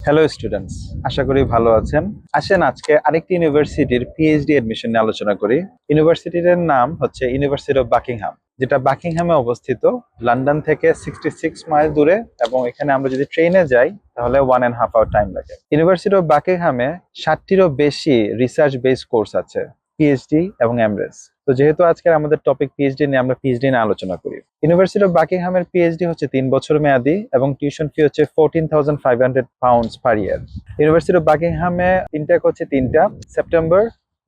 Hello students, আশা করি ভালো আছেন। আসেন আজকে আরেকটি ইউনিভার্সিটির পিএইচডি এডমিশন নিয়ে আলোচনা করি। ইউনিভার্সিটির নাম হচ্ছে ইউনিভার্সিটি অফ বাকিংহাম, যেটা বাকিংহামে অবস্থিত, লন্ডন থেকে 66 মাইল দূরে। এবং এখানে আমরা যদি ট্রেনে যাই তাহলে 1.5 আওয়ার টাইম লাগে। ইউনিভার্সিটি অফ বাকিংহামে 60টিরও বেশি রিসার্চ বেসড কোর্স আছে, পিএইচডি এবং এমরেস। তো যেহেতু আজকের আমাদের টপিক পিএইচডি নিয়ে, আমরা পিএইচডি নিয়ে আলোচনা করি। ইউনিভার্সিটি অফ বাকিংহামের পিএইচডি হচ্ছে 3 বছর মেয়াদী এবং টিউশন ফি হচ্ছে £14,500 পার ইয়ার। ইউনিভার্সিটি অফ বাকিংহামে ইনটেক হচ্ছে তিনটা: সেপ্টেম্বর,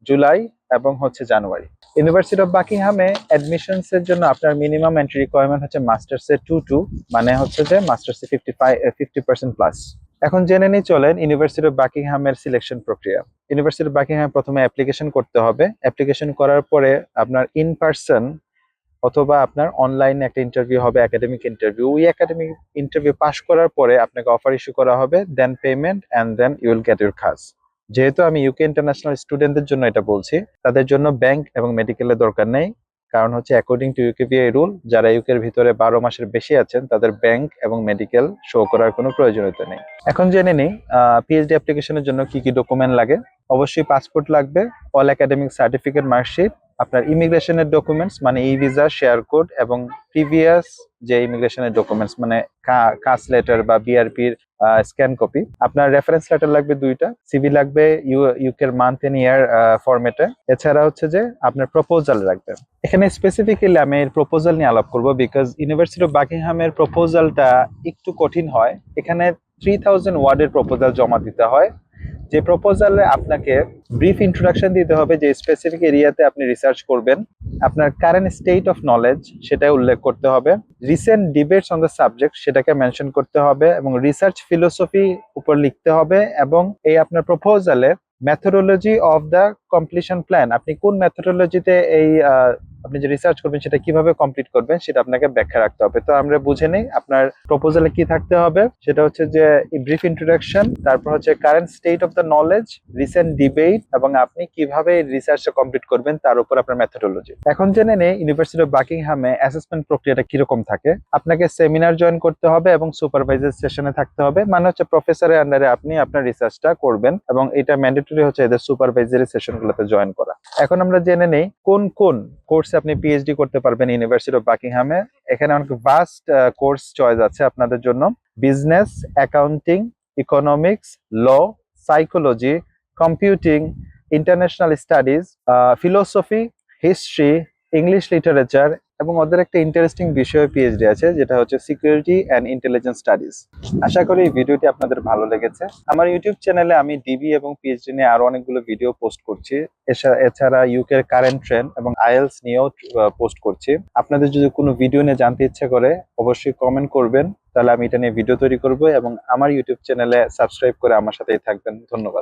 জুলাই এবং হচ্ছে জানুয়ারি। ইউনিভার্সিটি অফ বাকিংহামে অ্যাডমিশনস এর জন্য আপনার মিনিমাম এন্ট্রি রিকোয়ারমেন্ট হচ্ছে মাস্টার্সে 2-2, মানে হচ্ছে যে মাস্টার্সে 50% প্লাস। এখন জেনে নিই, চলেন ইউনিভার্সিটি অফ বাকিংহামের সিলেকশন প্রক্রিয়া। ইউনিভার্সিটি অফ বাকিংহামে প্রথমে অ্যাপ্লিকেশন করতে হবে। অ্যাপ্লিকেশন করার পরে আপনার ইন পার্সন অথবা আপনার অনলাইনে একটা ইন্টারভিউ হবে, একাডেমিক ইন্টারভিউ। ওই একাডেমিক ইন্টারভিউ পাস করার পরে আপনাকে অফার ইস্যু করা হবে, then payment and then you will get your কাজ। যেহেতু আমি ইউকে ইন্টারন্যাশনাল স্টুডেন্টদের জন্য এটা বলছি, তাদের জন্য ব্যাংক এবং মেডিকেলের দরকার নেই। কারণ হচ্ছে অ্যাকর্ডিং টু ইউকেপিআই রুল, যারা ইউকের ভিতরে 12 মাসের বেশি আছেন তাদের ব্যাংক এবং মেডিকেল শো করার কোনো প্রয়োজনীয়তা নেই। এখন জেনে নিই পিএইচডি অ্যাপ্লিকেশনের জন্য কি কি ডকুমেন্ট লাগে। অবশ্যই পাসপোর্ট লাগবে, অল একাডেমিক সার্টিফিকেট, মার্কশিট, আপনার ইমিগ্রেশনের ডকুমেন্টস মানে ই ভিসা, শেয়ার কোড এবং প্রিভিয়াস যে ইমিগ্রেশনের ডকুমেন্টস মানে কাস্ট লেটার বা বিআরপির স্ক্যান কপি। আপনার রেফারেন্স লেটার লাগবে 2টা, সিভি লাগবে ইউকের মান্থ এন্ড ইয়ার ফরম্যাটে। এছাড়া হচ্ছে যে আপনার প্রপোজাল রাখবেন। এখানে স্পেসিফিক্যালি আমি এর প্রপোজাল নিয়ে আলাপ করবো, বিকজ ইউনিভার্সিটি অফ বাকিংহামের প্রপোজালটা একটু কঠিন হয়। এখানে 3000 ওয়ার্ডের প্রপোজাল জমা দিতে হয়। যে প্রপোজালে আপনাকে ব্রিফ ইন্ট্রোডাকশন দিতে হবে, যে স্পেসিফিক এরিয়াতে আপনি রিসার্চ করবেন, আপনার কারেন্ট স্টেট অফ নলেজ সেটা উল্লেখ করতে হবে, recent debates on the subject সেটাকে মেনশন করতে হবে, এবং রিসার্চ ফিলোসফি উপর লিখতে হবে। এবং এই আপনার প্রপোজালে methodology of the completion plan, আপনি কোন মেথোডোলজিতে এই আপনি যে রিসার্চ করবেন সেটা কিভাবে কমপ্লিট করবেন সেটা আপনাকে ব্যাখ্যা রাখতে হবে। তো আমরা বুঝে নেই আপনার প্রপোজালে কি থাকতে হবে। সেটা হচ্ছে যে ব্রিফ ইন্ট্রোডাকশন, তারপর হচ্ছে current state of the knowledge, recent debate, এবং আপনি কিভাবে রিসার্চটা কমপ্লিট করবেন তার উপর আপনার মেথোডোলজি। এখন জেনে নেই ইউনিভার্সিটি অফ বাকিংহামে অ্যাসেসমেন্ট প্রক্রিয়াটা কিরকম থাকে। আপনাকে সেমিনার জয়েন করতে হবে এবং সুপারভাইজার সেশনে থাকতে হবে, মানে হচ্ছে প্রফেসরের আন্ডারে আপনি আপনার রিসার্চটা করবেন, এবং এটা ম্যান্ডেটরি হচ্ছে এদের সুপারভাইজারি সেশনগুলোতে জয়েন করা। এখন আমরা জেনে নেই কোন কোন কোর্সে আপনি পিএইচডি করতে পারবেন ইউনিভার্সিটি অফ বাকিংহামে। এখানে অনেক ভাস্ট কোর্স চয়েস আছে আপনাদের জন্য: business, accounting, economics, law, psychology, computing, international studies, philosophy, history, English literature, এবং ওদের একটা ইন্টারেস্টিং বিষয় পিএইচডি আছে যেটা হচ্ছে সিকিউরিটি অ্যান্ড ইন্টেলিজেন্স স্টাডিজ। আশা করি এই ভিডিওটি আপনাদের ভালো লেগেছে। আমার ইউটিউব চ্যানেলে আমি ডিবি এবং পিএইচডি নিয়ে আরো অনেকগুলো ভিডিও পোস্ট করছি। এছাড়া ইউকের কারেন্ট ট্রেন্ড এবং আইএলস নিয়েও পোস্ট করছি। আপনাদের যদি কোনো ভিডিও নিয়ে জানতে ইচ্ছে করে অবশ্যই কমেন্ট করবেন, তাহলে আমি এটা নিয়ে ভিডিও তৈরি করব, এবং আমার ইউটিউব চ্যানেলে সাবস্ক্রাইব করে আমার সাথেই থাকবেন। ধন্যবাদ।